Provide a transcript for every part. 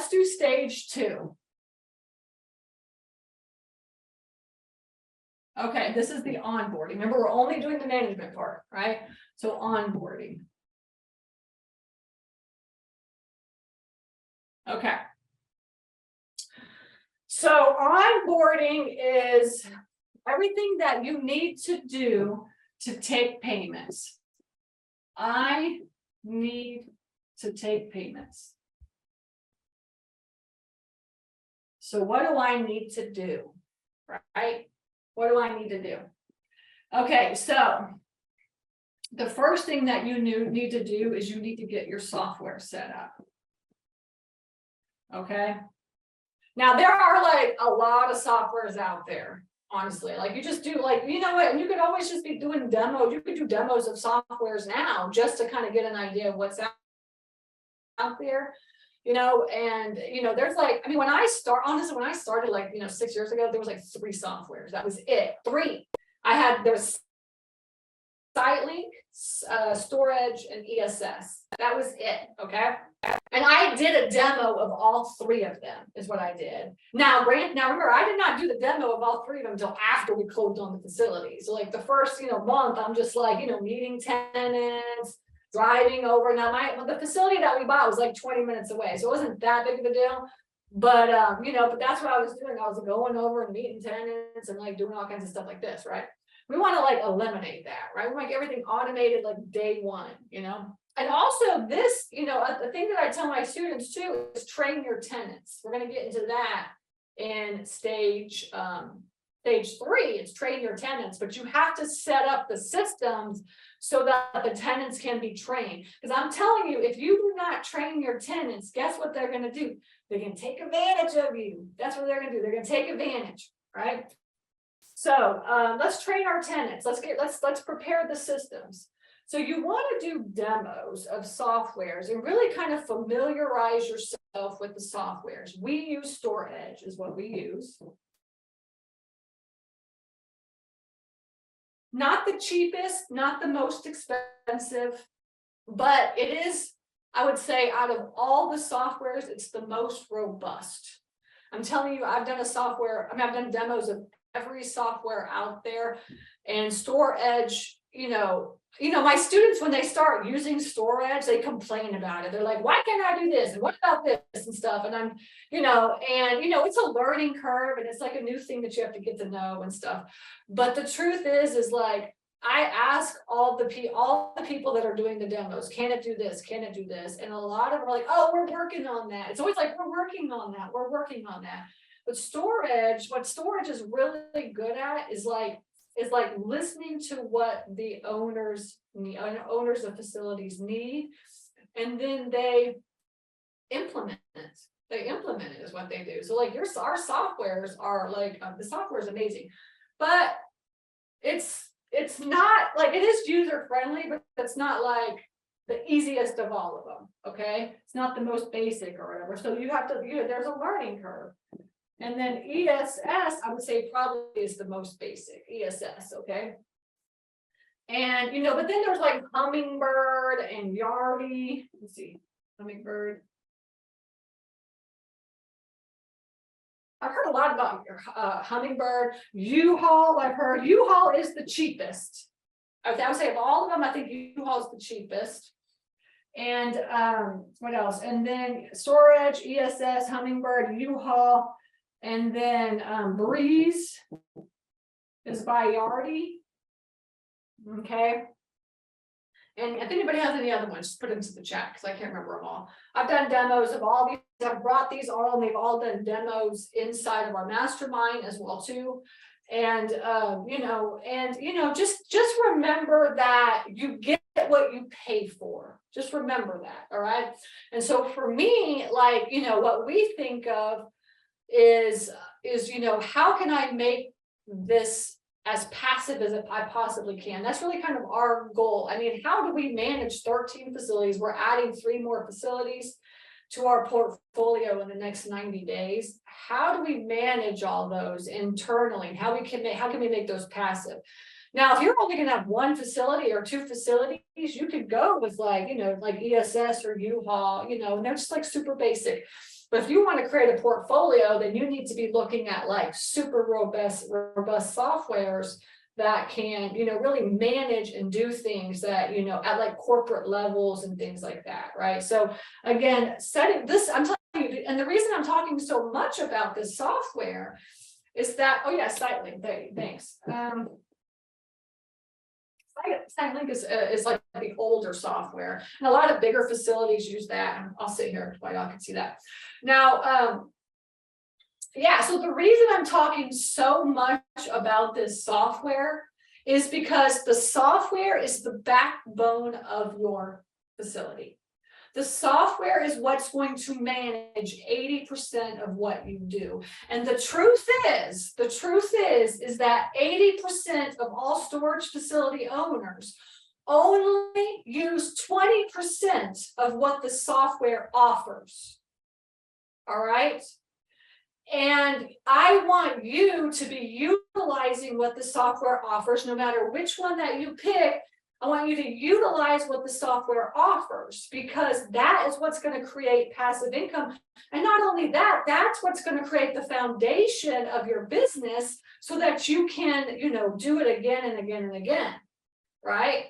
let's do stage 2. Okay, this is the onboarding. Remember, we're only doing the management part, right? So onboarding. Okay. So onboarding is everything that you need to do to take payments. I need to take payments. So what do I need to do? Right? What do I need to do? Okay, so the first thing that you need to do is you need to get your software set up. Okay. Now there are like a lot of softwares out there, honestly. Like you just do like, you know what, and you could always just be doing demos. You could do demos of softwares now just to kind of get an idea of what's out there, you know, and you know, there's like, I mean, when I started like, you know, 6 years ago, there was like 3 softwares. That was it. 3. There's SiteLink, Storage, and ESS. That was it. Okay. And I did a demo of all 3 of them, is what I did. Now remember, I did not do the demo of all 3 of them until after we closed on the facility. So like the first, you know, month, I'm just like, you know, meeting tenants, driving over. Now the facility that we bought was like 20 minutes away, so it wasn't that big of a deal. But you know, but that's what I was doing. I was going over and meeting tenants and like doing all kinds of stuff like this, right? We want to like eliminate that, right? We want to make everything automated like day 1, you know. And also this, you know, the thing that I tell my students too is train your tenants. We're going to get into that in stage 3. It's train your tenants, but you have to set up the systems so that the tenants can be trained. Because I'm telling you, if you do not train your tenants, guess what they're going to do? They're going to take advantage of you. That's what they're going to do. They're going to take advantage, right? So let's train our tenants. Let's prepare the systems. So you want to do demos of softwares and really kind of familiarize yourself with the softwares. We use StorageNerds is what we use. Not the cheapest, not the most expensive, but it is, I would say, out of all the softwares, it's the most robust. I'm telling you, I've done demos of every software out there, and StorageNerds, you know, my students, when they start using StorageNerds, they complain about it. They're like, why can't I do this? And what about this and stuff? And I'm, you know, it's a learning curve, and it's like a new thing that you have to get to know and stuff. But the truth is like, I ask all the people that are doing the demos, can it do this? Can it do this? And a lot of them are like, oh, we're working on that. It's always like, we're working on that. We're working on that. But what storage is really good at is like listening to what the owners of facilities need, and then they implement it. They implement it is what they do. So like our softwares are like, the software is amazing, but it's not like, it is user friendly, but it's not like the easiest of all of them. Okay, it's not the most basic or whatever. So you have to, there's a learning curve. And then ESS, I would say probably is the most basic, ESS, okay? And, but then there's like Hummingbird and Yardi. Let's see, Hummingbird. I've heard a lot about Hummingbird. U-Haul, I've heard U-Haul is the cheapest. I would say of all of them, I think U-Haul is the cheapest. And what else? And then Storage, ESS, Hummingbird, U-Haul. And then Breeze is by Yardi. Okay. And if anybody has any other ones, just put them into the chat because I can't remember them all. I've done demos of all these. I've brought these all, and they've all done demos inside of our mastermind as well too. And just remember that you get what you pay for. Just remember that. All right. And so for me, like, what we think of is how can I make this as passive as I possibly can? That's really kind of our goal. I mean, how do we manage 13 facilities? We're adding 3 more facilities to our portfolio in the next 90 days. How do we manage all those internally? How can we make those passive? Now, if you're only going to have 1 facility or 2 facilities, you could go with like ESS or U-Haul, and they're just like super basic. But if you want to create a portfolio, then you need to be looking at like super robust softwares that can, really manage and do things that, at like corporate levels and things like that, right? So again, setting this, I'm telling you, and the reason I'm talking so much about this software is that, oh yeah, SiteLink, thanks. SiteLink is like the older software, and a lot of bigger facilities use that. I'll sit here while y'all can see that. Now, yeah, so the reason I'm talking so much about this software is because the software is the backbone of your facility. The software is what's going to manage 80% of what you do. And the truth is that 80% of all storage facility owners only use 20% of what the software offers. All right. And I want you to be utilizing what the software offers, no matter which one that you pick. I want you to utilize what the software offers, because that is what's going to create passive income. And not only that, that's what's going to create the foundation of your business so that you can, do it again and again and again, right?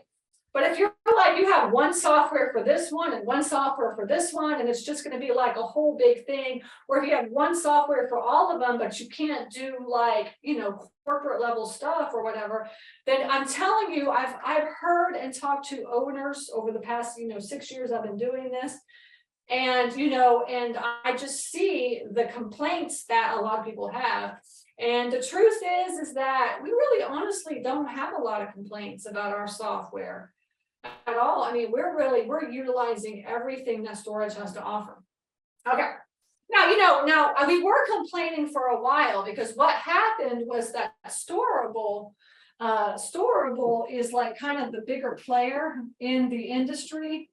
But if you're like, you have one software for this one and one software for this one, and it's just going to be like a whole big thing, or if you have one software for all of them, but you can't do like, corporate level stuff or whatever, then I'm telling you, I've heard and talked to owners over the past, 6 years I've been doing this. And, and I just see the complaints that a lot of people have. And the truth is that we really honestly don't have a lot of complaints about our software at all. I mean, we're utilizing everything that storage has to offer. Okay. Now, we were complaining for a while, because what happened was that Storable is like kind of the bigger player in the industry,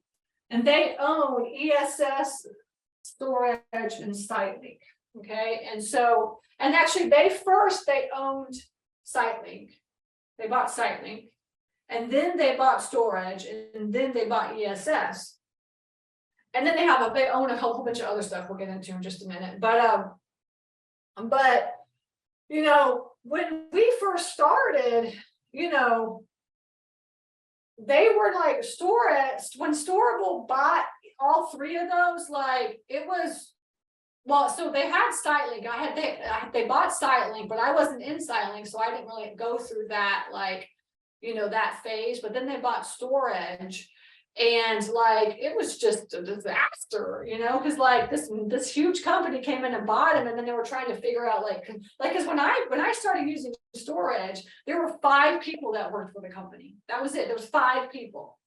and they own ESS, Storage, and SiteLink. Okay, and actually they owned SiteLink. They bought SiteLink, and then they bought Storage, and then they bought ESS. And then they own a whole bunch of other stuff we'll get into in just a minute. But when we first started, they were like Storage. When Storable bought all three of those, like it was, well, so they had SiteLink. They bought SiteLink, but I wasn't in SiteLink, so I didn't really go through that, like, that phase. But then they bought Storage. And like it was just a disaster, because like this huge company came in and bought them, and then they were trying to figure out like because when I started using Storage, there were 5 people that worked for the company. That was it. There was 5 people,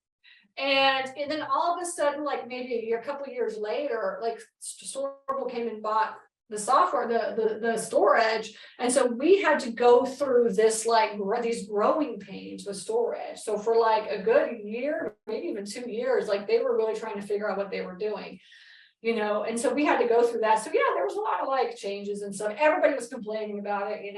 and then all of a sudden, like maybe a couple of years later, like Storable came and bought the software, the Storage, and so we had to go through this like these growing pains with Storage. So for like a good year, maybe even 2 years, like they were really trying to figure out what they were doing, and so we had to go through that. So yeah, there was a lot of like changes and stuff. Everybody was complaining about it, and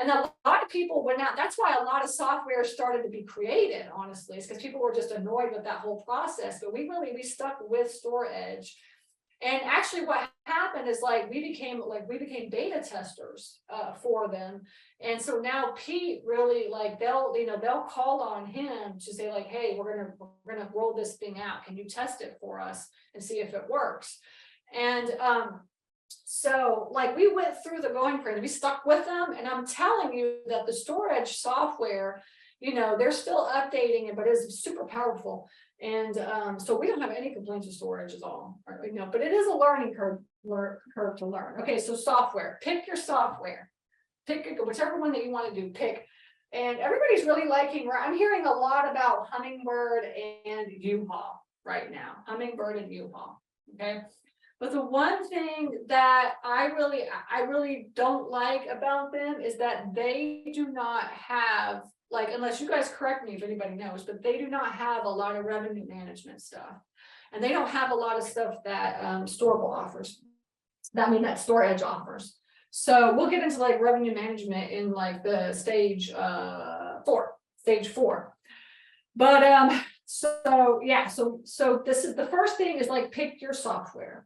a lot of people went out. That's why a lot of software started to be created, honestly, is because people were just annoyed with that whole process. But we stuck with Storage. And actually what happened is like we became beta testers for them. And so now Pete really like they'll call on him to say like, hey, we're gonna roll this thing out. Can you test it for us and see if it works? And so like we went through the growing pains, we stuck with them, and I'm telling you that the Storage software, they're still updating it, but it's super powerful. And so we don't have any complaints with Storage at all, right? But it is a learning curve to learn. Okay, so software, pick your software, pick whichever one that you want to do, pick. And everybody's really liking, I'm hearing a lot about Hummingbird and U-Haul right now, Hummingbird and U-Haul, okay? But the one thing that I really don't like about them is that they do not have, like, unless you guys correct me if anybody knows, but they do not have a lot of revenue management stuff. And they don't have a lot of stuff that Storable offers. That Storage offers. So we'll get into like revenue management in like the stage 4. But so yeah, so this is the first thing is like pick your software.